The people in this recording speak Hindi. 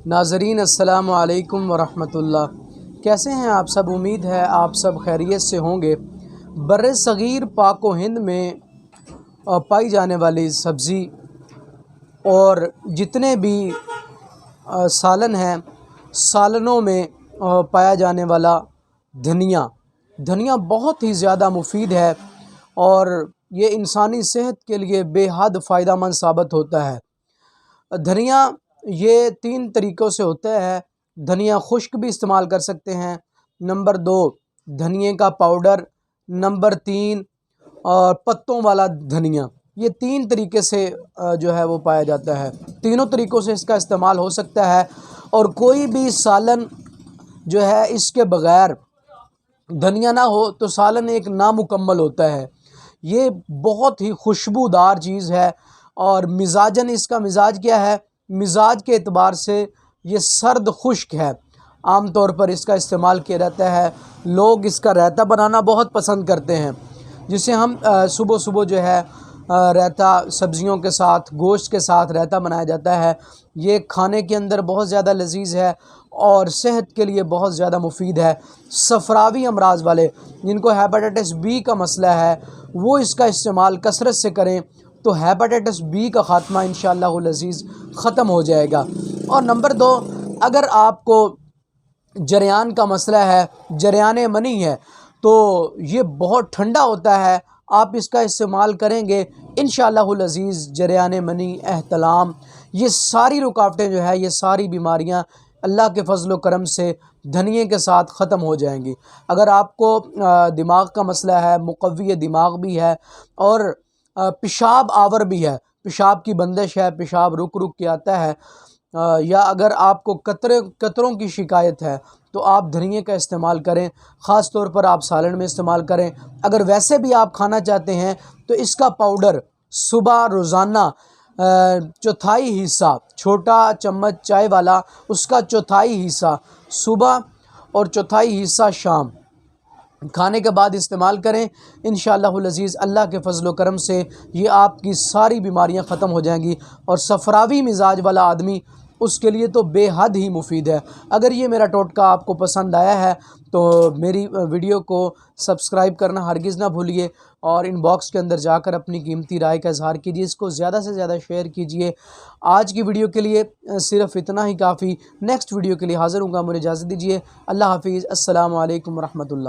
नाज़रीन अस्सलामु अलैकुम वरहमतुल्लाह। कैसे हैं आप सब? उम्मीद है आप सब खैरियत से होंगे। बर्रे सग़ीर पाक व हिंद में पाई जाने वाली सब्ज़ी और जितने भी सालन हैं, सालनों में पाया जाने वाला धनिया बहुत ही ज़्यादा मुफीद है और ये इंसानी सेहत के लिए बेहद फ़ायदेमंद साबित होता है। धनिया ये 3 तरीक़ों से होता है। धनिया खुश्क भी इस्तेमाल कर सकते हैं, नंबर 2 धनिए का पाउडर, नंबर 3 और पत्तों वाला धनिया। ये 3 तरीक़े से जो है वो पाया जाता है। तीनों तरीक़ों से इसका इस्तेमाल हो सकता है और कोई भी सालन जो है इसके बग़ैर धनिया ना हो तो सालन एक नामुकम्मल होता है। ये बहुत ही खुशबूदार चीज़ है और मिज़ाजन इसका मिज़ाज क्या है? मिज़ाज के एतबार से ये सर्द खुश्क है। आम तौर पर इसका इस्तेमाल किया जाता है। लोग इसका रायता बनाना बहुत पसंद करते हैं, जिसे हम सुबह सुबह जो है रायता सब्ज़ियों के साथ, गोश्त के साथ रायता बनाया जाता है। ये खाने के अंदर बहुत ज़्यादा लजीज़ है और सेहत के लिए बहुत ज़्यादा मुफीद है। सफ़रावी अमराज़ वाले, जिनको हेपेटाइटिस बी का मसला है, वो इसका इस्तेमाल कसरत से करें तो हेपेटाइटिस बी का ख़ात्मा इंशाअल्लाह अज़ीज़ ख़त्म हो जाएगा। और नंबर 2, अगर आपको जरियान का मसला है, जरियान मनी है, तो ये बहुत ठंडा होता है। आप इसका इस्तेमाल करेंगे इंशाअल्लाह अज़ीज़ जरियान मनी, एहतलाम, ये सारी रुकावटें जो है, ये सारी बीमारियां अल्लाह के फ़ज़ल व करम से धनिए के साथ ख़त्म हो जाएंगी। अगर आपको दिमाग का मसला है, मुक़व्वी दिमाग भी है और पेशाब आवर भी है, पेशाब की बंदिश है, पेशाब रुक रुक के आता है, या अगर आपको कतरों की शिकायत है तो आप धनिए का इस्तेमाल करें। ख़ास तौर पर आप सालन में इस्तेमाल करें। अगर वैसे भी आप खाना चाहते हैं तो इसका पाउडर सुबह रोज़ाना चौथाई हिस्सा, छोटा चम्मच चाय वाला, उसका चौथाई हिस्सा सुबह और चौथाई हिस्सा शाम खाने के बाद इस्तेमाल करें। इंशाअल्लाह अज़ीज़ अल्लाह के फ़ज़ल व करम से ये आपकी सारी बीमारियां ख़त्म हो जाएंगी और सफ़रावी मिजाज वाला आदमी, उसके लिए तो बेहद ही मुफीद है। अगर ये मेरा टोटका आपको पसंद आया है तो मेरी वीडियो को सब्सक्राइब करना हरगिज़ ना भूलिए और इनबॉक्स के अंदर जाकर अपनी कीमती राय का इज़हार कीजिए। इसको ज़्यादा से ज़्यादा शेयर कीजिए। आज की वीडियो के लिए सिर्फ़ इतना ही काफ़ी। नेक्स्ट वीडियो के लिए हाज़िर हूँगा। मुझे इजाज़त दीजिए। अल्लाह हाफ़िज़। अस्सलामु अलैकुम वरहमतुल्लाह।